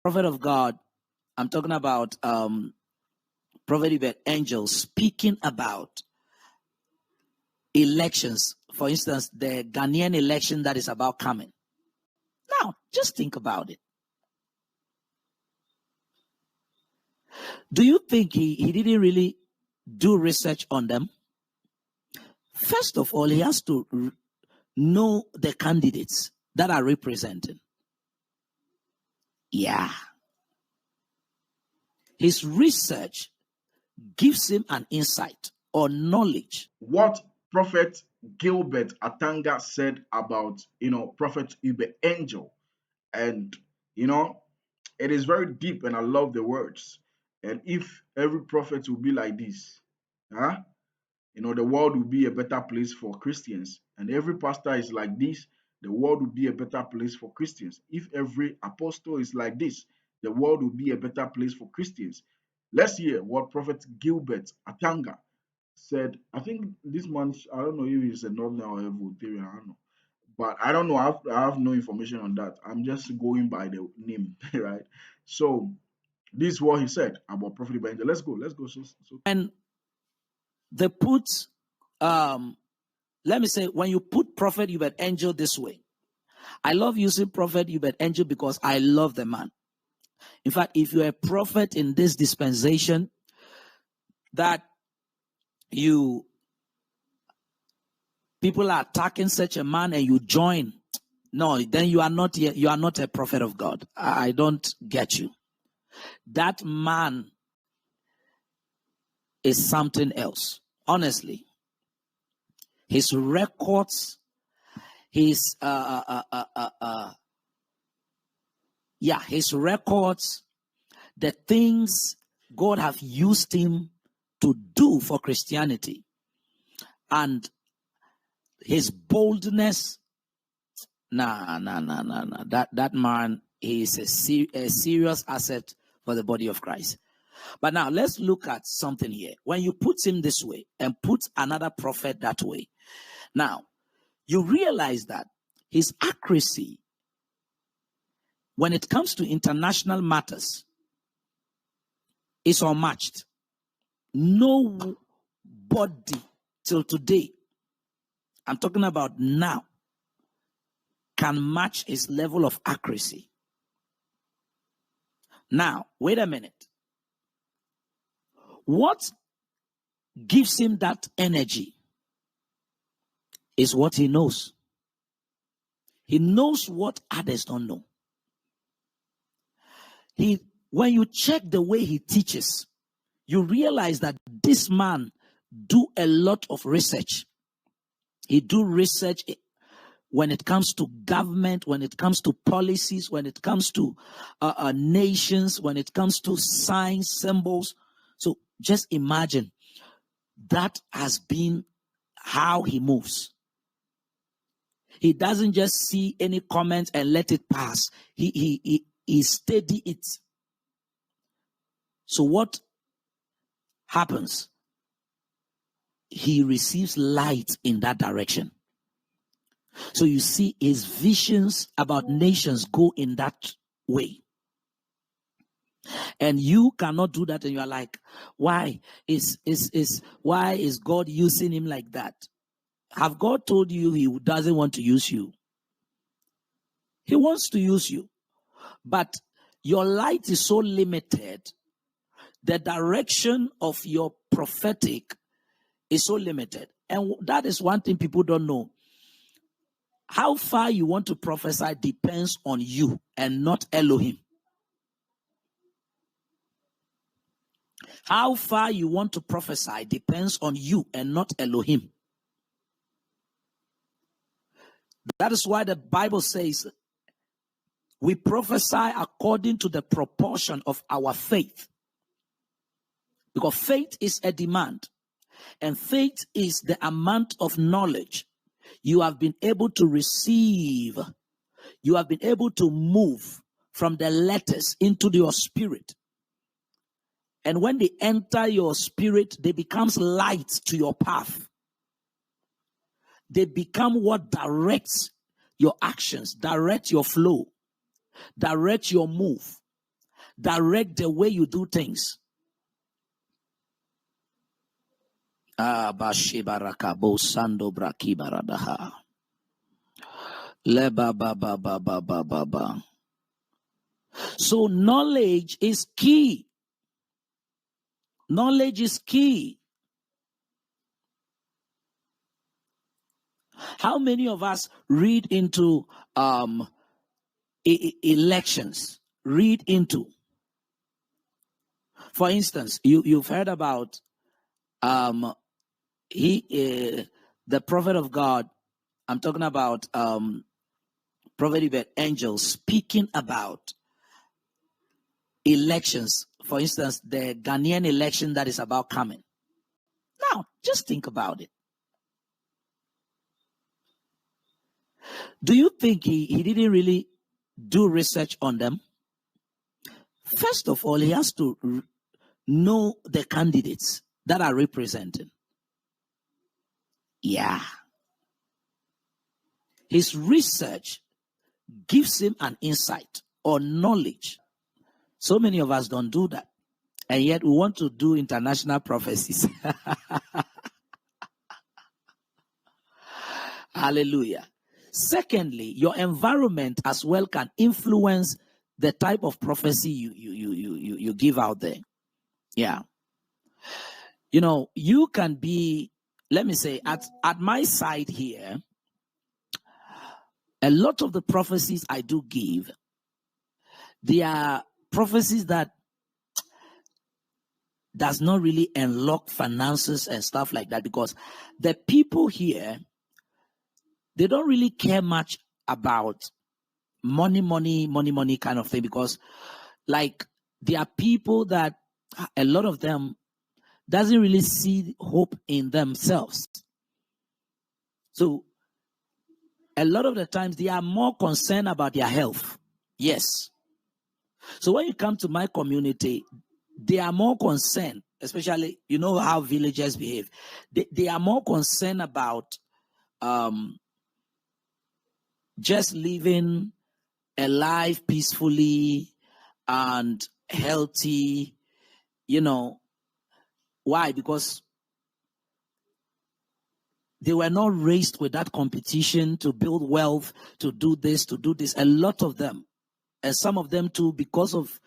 prophet of God, I'm talking about Prophet Uebert Angel speaking about elections. For instance, the Ghanaian election that is about coming. Now, just think about it. Do you think he didn't really do research on them? First of all, he has to know the candidates that are representing. Yeah. His research gives him an insight or knowledge. What Prophet Gilbert Atanga said about, Prophet Uebert Angel. And, it is very deep and I love the words. And if every prophet will be like this, the world will be a better place for Christians. And every pastor is like this, the world will be a better place for Christians. If every apostle is like this, the world will be a better place for Christians. Let's hear what Prophet Gilbert Atanga said. I think this month, I don't know if it's a Northern or a Voltarian, I don't know. But I don't know, I have no information on that. I'm just going by the name, right? So this is what he said about Prophet Uebert. Let's go. And they put, let me say, when you put Prophet Uebert Angel this way, I love using Prophet Uebert Angel because I love the man. In fact, if you're a prophet in this dispensation, that people are attacking such a man and you join, no, then you are not a prophet of God. I don't get you. That man is something else. Honestly, his records, his records, the things God have used him to do for Christianity, and his boldness. That man is a serious asset for the body of Christ. But now let's look at something here. When you put him this way and put another prophet that way, now you realize that his accuracy when it comes to international matters is unmatched. Nobody till today, I'm talking about now, can match his level of accuracy. Now, wait a minute. What gives him that energy is what he knows. He knows what others don't know. When you check the way he teaches, you realize that this man do a lot of research. He do research when it comes to government, when it comes to policies, when it comes to nations, when it comes to signs, symbols. So just imagine that has been how he moves. He doesn't just see any comment and let it pass. He study it. So what happens? He receives light in that direction. So you see his visions about nations go in that way. And you cannot do that, and you are like, why is God using him like that? Have God told you he doesn't want to use you? He wants to use you. But your light is so limited. The direction of your prophetic is so limited. And that is one thing people don't know. How far you want to prophesy depends on you and not Elohim. How far you want to prophesy depends on you and not Elohim. That is why the Bible says we prophesy according to the proportion of our faith. Because faith is a demand. And faith is the amount of knowledge you have been able to receive. You have been able to move from the letters into your spirit. And when they enter your spirit, they become light to your path. They become what directs your actions, direct your flow, direct your move. direct the way you do things. Sando braki baradaha. So knowledge is key. Knowledge is key. How many of us read into elections? Read into. For instance, you've heard about the prophet of God. I'm talking about Prophet Uebert Angel speaking about elections. For instance, the Ghanaian election that is about coming. Now, just think about it. Do you think he didn't really do research on them? First of all, he has to know the candidates that are representing. Yeah. His research gives him an insight or knowledge. So many of us don't do that. And yet we want to do international prophecies. Hallelujah. Secondly, your environment as well can influence the type of prophecy you give out there. Yeah. You know, you can be, let me say, at my side here, a lot of the prophecies I do give, they are prophecies that does not really unlock finances and stuff like that, because the people here, they don't really care much about money kind of thing, because like there are people that a lot of them doesn't really see hope in themselves. So a lot of the times they are more concerned about their health. Yes. So when you come to my community, they are more concerned, especially, you know how villagers behave. They are more concerned about just living a life peacefully and healthy, you know. Why? Because they were not raised with that competition to build wealth, to do this. A lot of them, and some of them too, because of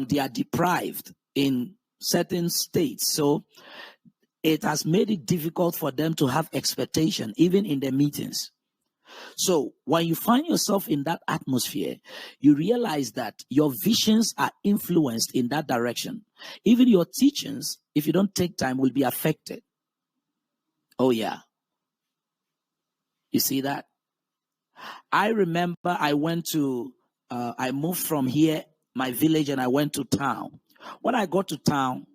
they are deprived in certain states. So it has made it difficult for them to have expectation, even in the meetings. So when you find yourself in that atmosphere, you realize that your visions are influenced in that direction. Even your teachings, if you don't take time, will be affected. Oh, yeah. You see that? I remember I moved from here, my village, and I went to town. When I got to town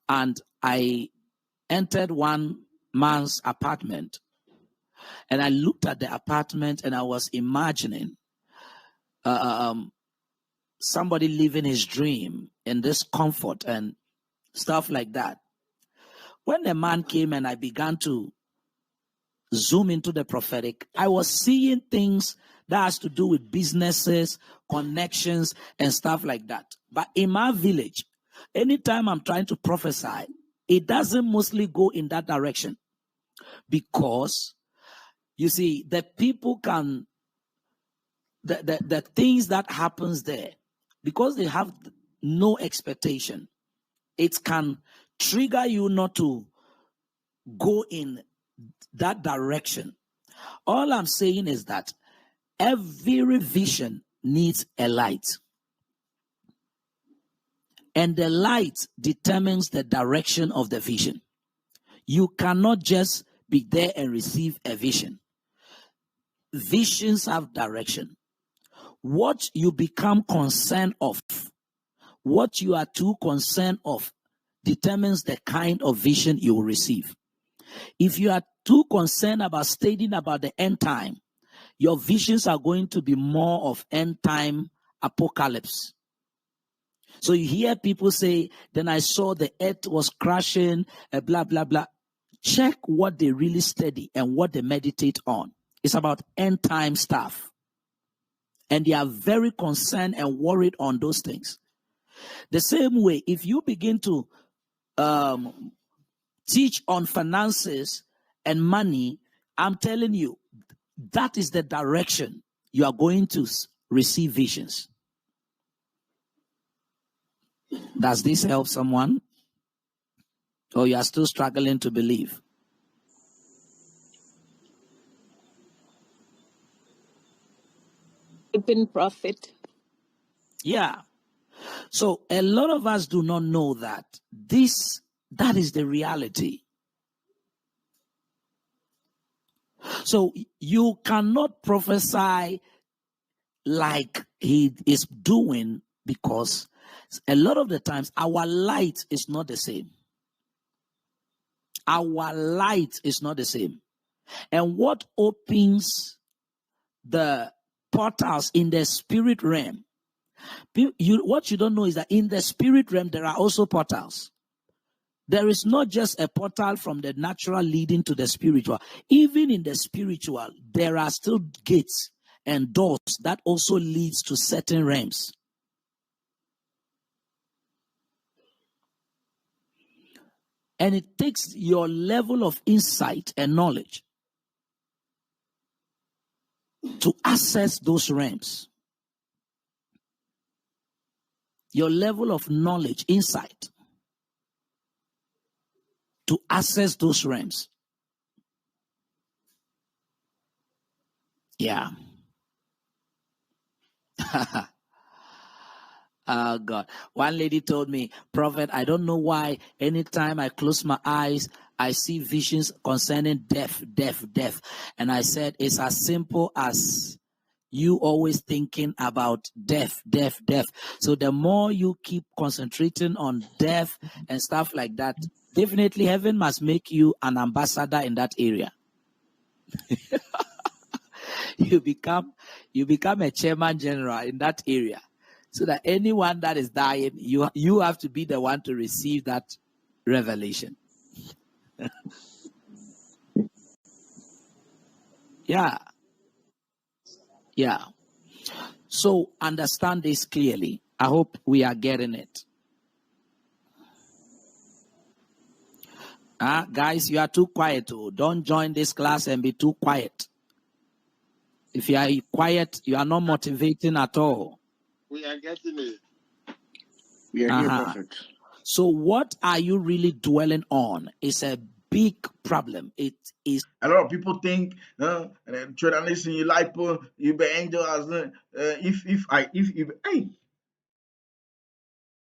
and I entered one man's apartment, and I looked at the apartment and I was imagining somebody living his dream in this comfort and stuff like that. When the man came and I began to zoom into the prophetic, I was seeing things that has to do with businesses, connections, and stuff like that. But in my village, anytime I'm trying to prophesy, it doesn't mostly go in that direction, because you see, the people can, the things that happens there, because they have no expectation, it can trigger you not to go in that direction. All I'm saying is that every vision needs a light, and the light determines the direction of the vision. You cannot just be there and receive a vision. Visions have direction. What you become concerned of, what you are too concerned of, determines the kind of vision you will receive. If you are too concerned about studying about the end time, your visions are going to be more of end time apocalypse. So you hear people say, then I saw the earth was crashing, blah, blah, blah. Check what they really study and what they meditate on. It's about end time stuff. And they are very concerned and worried on those things. The same way, if you begin to teach on finances and money, I'm telling you, that is the direction you are going to receive visions. Does this help someone? Or you are still struggling to believe? Open prophet. Yeah. So a lot of us do not know that that is the reality. So you cannot prophesy like he is doing, because a lot of the times our light is not the same. Our light is not the same. And what opens the portals in the spirit realm, what you don't know is that in the spirit realm there are also portals. There is not just a portal from the natural leading to the spiritual. Even in the spiritual, there are still gates and doors that also leads to certain realms. And it takes your level of insight and knowledge to access those realms. Your level of knowledge, insight, to access those realms. Yeah. Oh God. One lady told me, Prophet, I don't know why anytime I close my eyes, I see visions concerning death. And I said, it's as simple as you always thinking about death. So the more you keep concentrating on death and stuff like that, definitely heaven must make you an ambassador in that area. You become a chairman general in that area, so that anyone that is dying, you have to be the one to receive that revelation. Yeah. So understand this clearly. I hope we are getting it. Guys, you are too quiet. Don't join this class and be too quiet. If you are quiet, you are not motivating at all. We are getting it. We are here, Prophet. So what are you really dwelling on? It's a big problem. It is. A lot of people think, tradition, you like, you be angel as hey,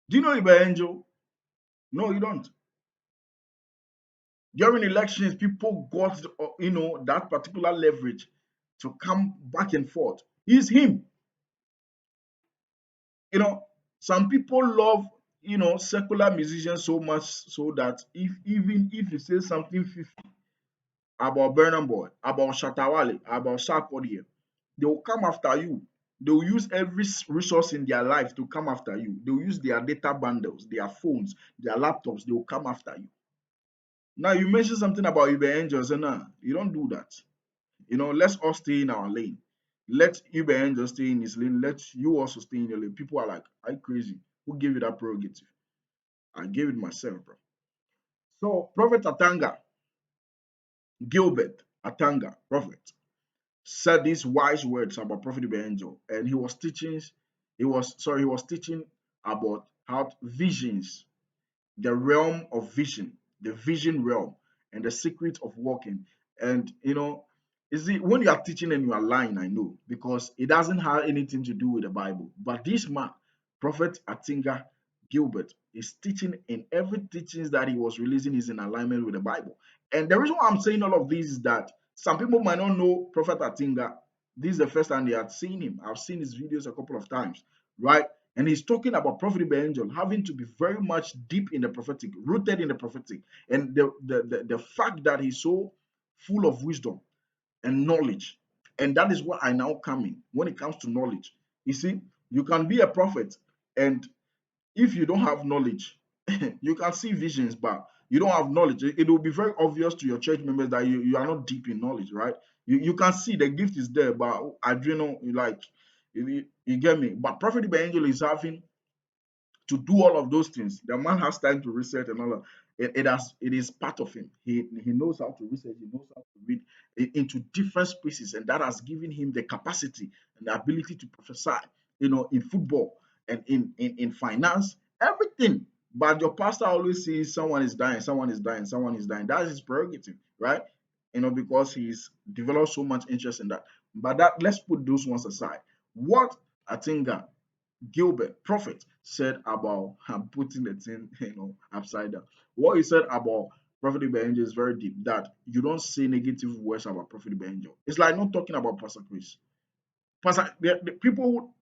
do you know you be angel? No, you don't. During elections, people got that particular leverage to come back and forth. He's him. Some people love secular musicians so much so that even if you say something about Burna Boy, about Shatawale, about Sarkodie, they will come after you. They will use every resource in their life to come after you. They will use their data bundles, their phones, their laptops. They will come after you. Now you mentioned something about Uber angels, and you don't do that. Let's all stay in our lane. Let Uber angel stay in his lane. Let you also stay in your lane. People are like, "Are you crazy? Who gave you that prerogative?" I gave it myself, bro. So Prophet Atanga, Gilbert Atanga, prophet, said these wise words about Prophet Uber angel, and he was teaching. He was teaching about how visions, the realm of vision, the vision realm, and the secret of walking. And when you are teaching and you are lying, I know, because it doesn't have anything to do with the Bible. But this man, Prophet Atanga Gilbert, is teaching, and every teachings that he was releasing is in alignment with the Bible. And the reason why I'm saying all of this is that some people might not know Prophet Atanga. This is the first time they had seen him. I've seen his videos a couple of times, right? And he's talking about prophet angel having to be very much deep in the prophetic, rooted in the prophetic, and the fact that he's so full of wisdom and knowledge. And that is what I now come in when it comes to knowledge. You see, you can be a prophet, and if you don't have knowledge, you can see visions, but you don't have knowledge. It will be very obvious to your church members that you are not deep in knowledge, right? You can see the gift is there, but I don't know, you get me. But prophet angel is having to do all of those things. The man has time to research and all of it is part of him. He knows how to research, he knows how to read into different spaces, and that has given him the capacity and the ability to prophesy, in football and in finance, everything. But your pastor always sees someone is dying, someone is dying, someone is dying. That is his prerogative, right? Because he's developed so much interest in that. But that let's put those ones aside. What Atinga Gilbert, prophet, said about putting the thing, upside down. What he said about Prophet Ibe is very deep. That you don't say negative words about Prophet Ibe. It's like not talking about Pastor Chris. Pastor, the people,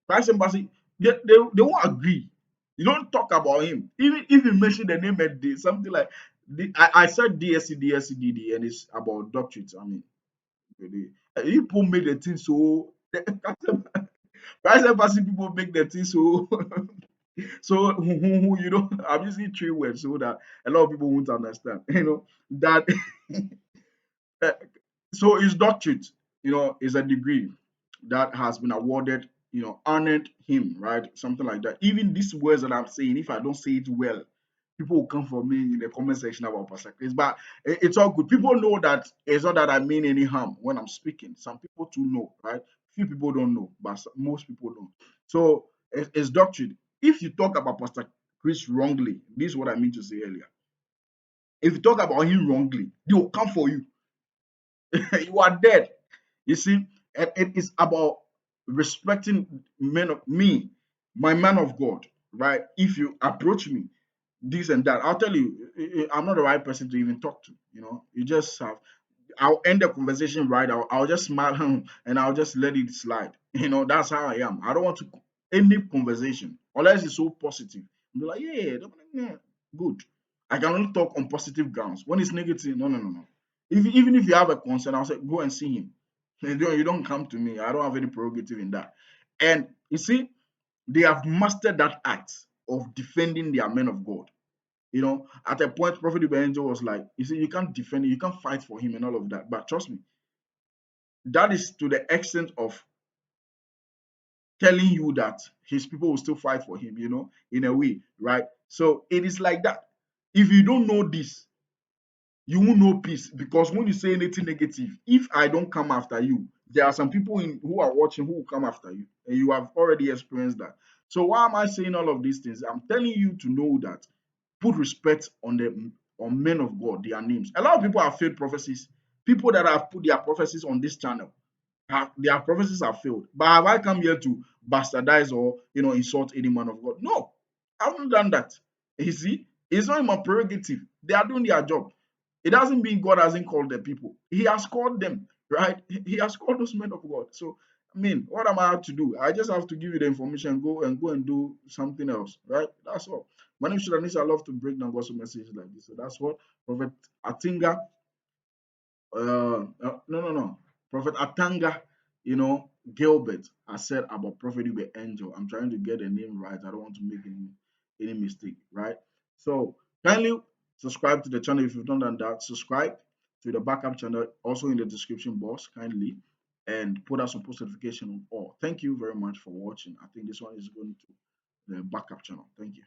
Christ Embassy, they won't agree. You don't talk about him. Even if you mention the name at day, something like I said DSC, DSC, DD, and it's about doctrines. I mean, people made the thing so. Christ Embassy people make the thing so. So I'm using three words so that a lot of people won't understand. That uh, so his doctorate, is a degree that has been awarded, honored him, right? Something like that. Even these words that I'm saying, if I don't say it well, people will come for me in the comment section about Pastor Chris. But it's all good. People know that it's not that I mean any harm when I'm speaking. Some people too know, right? Few people don't know, but most people don't. So it's doctrine. If you talk about Pastor Chris wrongly, this is what I mean to say earlier. If you talk about him wrongly, they will come for you. You are dead. You see, and it is about respecting men of me, my man of God, right? If you approach me, this and that, I'll tell you, I'm not the right person to even talk to. You just have. I'll end the conversation right. I'll just smile and I'll just let it slide. That's how I am. I don't want to any conversation unless it's so positive. Be like, yeah, yeah, good. I can only talk on positive grounds. When it's negative, no, no, no, no. Even if you have a concern, I'll say, go and see him. You don't come to me. I don't have any prerogative in that. And you see, they have mastered that act of defending their men of God. At a point, Prophet Ibrahim was like, you see, you can't defend it, you can't fight for him and all of that. But trust me, that is to the extent of telling you that his people will still fight for him, in a way, right? So it is like that. If you don't know this, you won't know peace, because when you say anything negative, if I don't come after you, there are some people who are watching who will come after you, and you have already experienced that. So why am I saying all of these things? I'm telling you to know that put respect on men of God, their names. A lot of people have failed prophecies. People that have put their prophecies on this channel, their prophecies have failed. But have I come here to bastardize or insult any man of God? No, I haven't done that. You see, it's not in my prerogative. They are doing their job. It doesn't mean God hasn't called the people. He has called them, right? He has called those men of God. So, I mean, what am I out to do? I just have to give you the information, go and do something else, right? That's all. My name is Shudanis. I love to break down gospel messages like this. So that's what Prophet Atinga, no, no, no. Prophet Atanga, Gilbert has said about Prophet Uebert Angel. I'm trying to get the name right. I don't want to make any mistake, right? So kindly subscribe to the channel if you've not done that. Subscribe to the backup channel, also in the description box, kindly, and put us on post notification on all. Thank you very much for watching. I think this one is going to the backup channel. Thank you.